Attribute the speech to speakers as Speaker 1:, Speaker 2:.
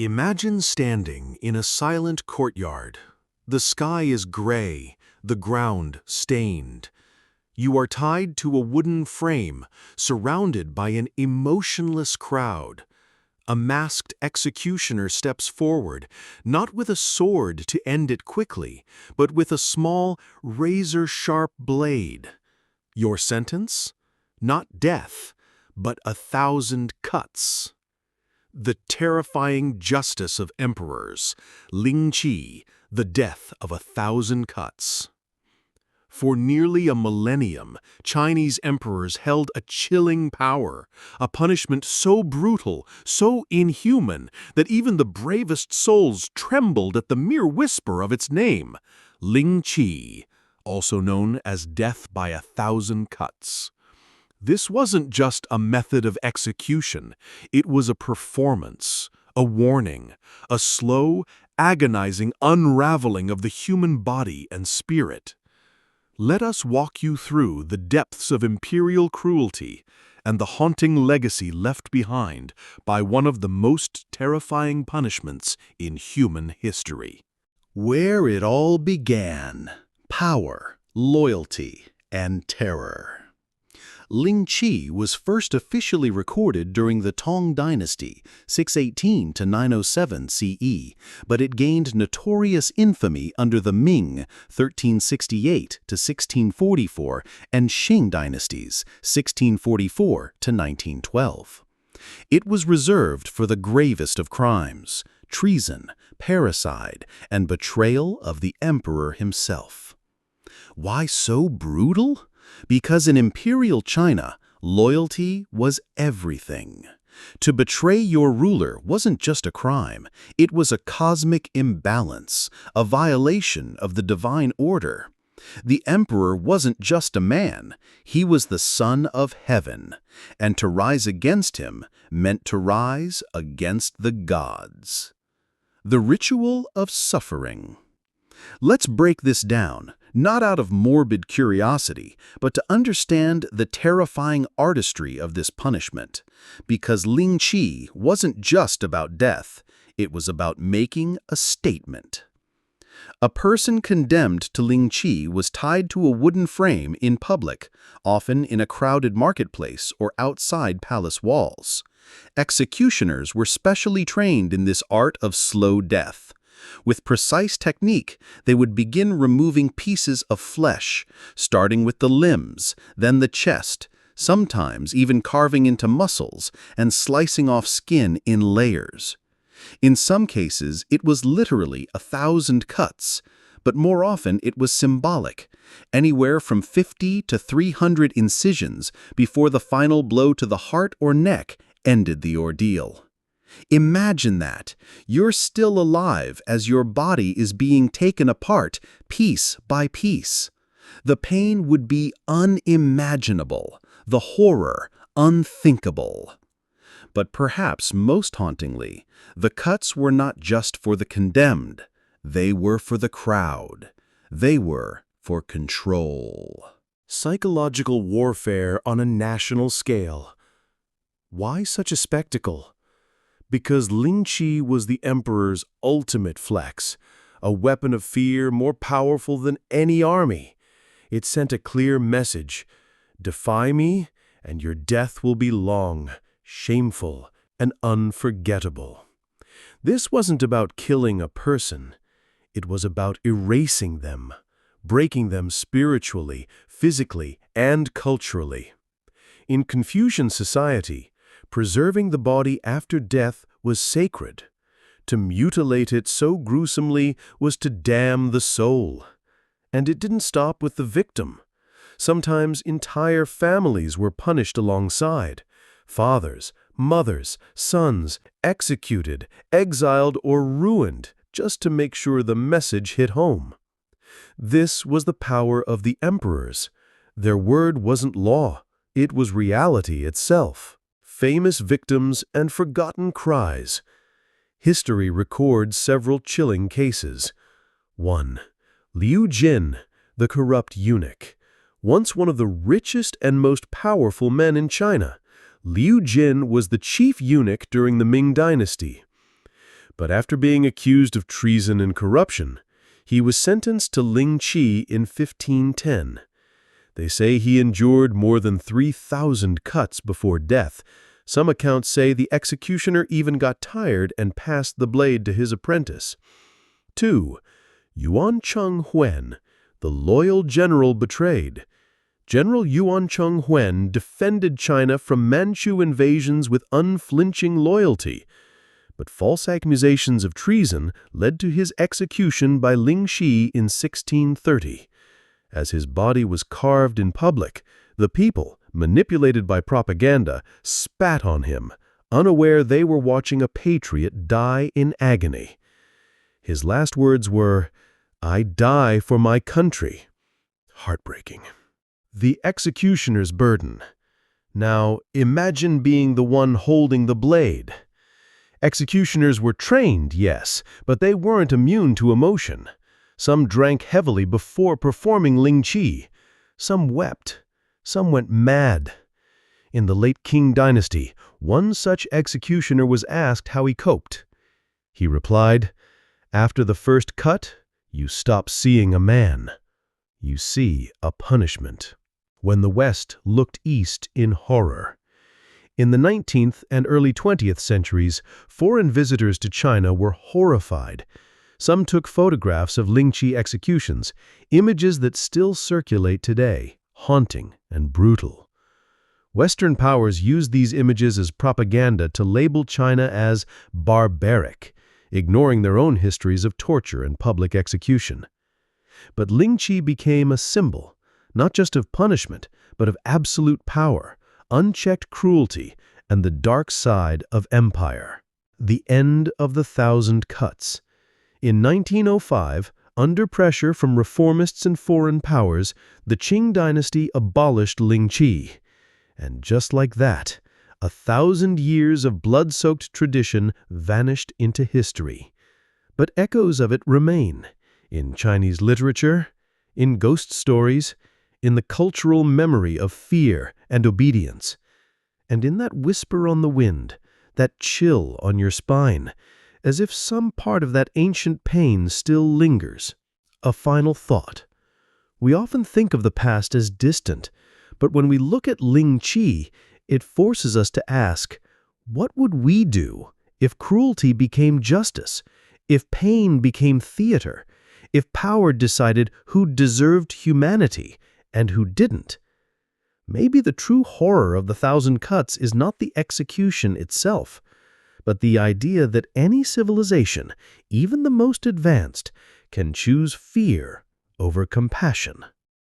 Speaker 1: Imagine standing in a silent courtyard. The sky is gray, the ground stained. You are tied to a wooden frame, surrounded by an emotionless crowd. A masked executioner steps forward, not with a sword to end it quickly, but with a small, razor-sharp blade. Your sentence? Not death, but 1,000 cuts. The terrifying justice of emperors, Lingchi, the death of 1,000 cuts. For nearly a millennium, Chinese emperors held a chilling power, a punishment so brutal, so inhuman, that even the bravest souls trembled at the mere whisper of its name, Lingchi, also known as death by 1,000 cuts. This wasn't just a method of execution, it was a performance, a warning, a slow, agonizing unraveling of the human body and spirit. Let us walk you through the depths of imperial cruelty and the haunting legacy left behind by one of the most terrifying punishments in human history.
Speaker 2: Where it all began: power, loyalty, and terror. Lingchi was first officially recorded during the Tang Dynasty, 618 to 907 CE, but it gained notorious infamy under the Ming, 1368 to 1644, and Qing dynasties, 1644 to 1912. It was reserved for the gravest of crimes: treason, parricide, and betrayal of the emperor himself. Why so brutal? Because in imperial China, loyalty was everything. To betray your ruler wasn't just a crime, it was a cosmic imbalance, a violation of the divine order. The emperor wasn't just a man, he was the son of heaven, and to rise against him meant to rise against the gods. The ritual of suffering. Let's break this down, not out of morbid curiosity, but to understand the terrifying artistry of this punishment. Because Lingchi wasn't just about death, it was about making a statement. A person condemned to Lingchi was tied to a wooden frame in public, often in a crowded marketplace or outside palace walls. Executioners were specially trained in this art of slow death. With precise technique, they would begin removing pieces of flesh, starting with the limbs, then the chest, sometimes even carving into muscles and slicing off skin in layers. In some cases, it was literally 1,000 cuts, but more often it was symbolic, anywhere from 50 to 300 incisions before the final blow to the heart or neck ended the ordeal. Imagine that. You're still alive as your body is being taken apart piece by piece. The pain would be unimaginable, the horror unthinkable. But perhaps most hauntingly, the cuts were not just for the condemned. They were for the crowd. They were for control.
Speaker 1: Psychological warfare on a national scale. Why such a spectacle? Because Lingchi was the emperor's ultimate flex, a weapon of fear more powerful than any army. It sent a clear message: defy me, and your death will be long, shameful, and unforgettable. This wasn't about killing a person. It was about erasing them, breaking them spiritually, physically, and culturally. In Confucian society, preserving the body after death was sacred. To mutilate it so gruesomely was to damn the soul. And it didn't stop with the victim. Sometimes entire families were punished alongside. Fathers, mothers, sons, executed, exiled, or ruined, just to make sure the message hit home. This was the power of the emperors. Their word wasn't law, it was reality itself. Famous victims and forgotten cries. History records several chilling cases. 1. Liu Jin, the corrupt eunuch. Once one of the richest and most powerful men in China, Liu Jin was the chief eunuch during the Ming Dynasty. But after being accused of treason and corruption, he was sentenced to Lingchi in 1510. They say he endured more than 3,000 cuts before death. Some accounts say the executioner even got tired and passed the blade to his apprentice. 2. Yuan Cheng Huen, the loyal general betrayed. General Yuan Cheng Huen defended China from Manchu invasions with unflinching loyalty. But false accusations of treason led to his execution by Lingchi in 1630. As his body was carved in public, the people, manipulated by propaganda, spat on him, unaware they were watching a patriot die in agony. His last words were, "I die for my country." Heartbreaking. The executioner's burden. Now, imagine being the one holding the blade. Executioners were trained, yes, but they weren't immune to emotion. Some drank heavily before performing Lingchi. Some wept. Some went mad. In the late Qing dynasty, one such executioner was asked how he coped. He replied, "After the first cut, you stop seeing a man. You see a punishment." When the West looked east in horror. In the 19th and early 20th centuries, foreign visitors to China were horrified. Some took photographs of Lingchi executions, images that still circulate today, haunting and brutal. Western powers used these images as propaganda to label China as barbaric, ignoring their own histories of torture and public execution. But Lingchi became a symbol, not just of punishment, but of absolute power, unchecked cruelty, and the dark side of empire. The end of the 1,000 cuts. In 1905, under pressure from reformists and foreign powers, the Qing dynasty abolished Lingchi. And just like that, 1,000 years of blood-soaked tradition vanished into history. But echoes of it remain, in Chinese literature, in ghost stories, in the cultural memory of fear and obedience, and in that whisper on the wind, that chill on your spine, as if some part of that ancient pain still lingers. A final thought. We often think of the past as distant, but when we look at Lingchi, it forces us to ask, what would we do if cruelty became justice, if pain became theater, if power decided who deserved humanity and who didn't? Maybe the true horror of the 1,000 cuts is not the execution itself, but the idea that any civilization, even the most advanced, can choose fear over compassion.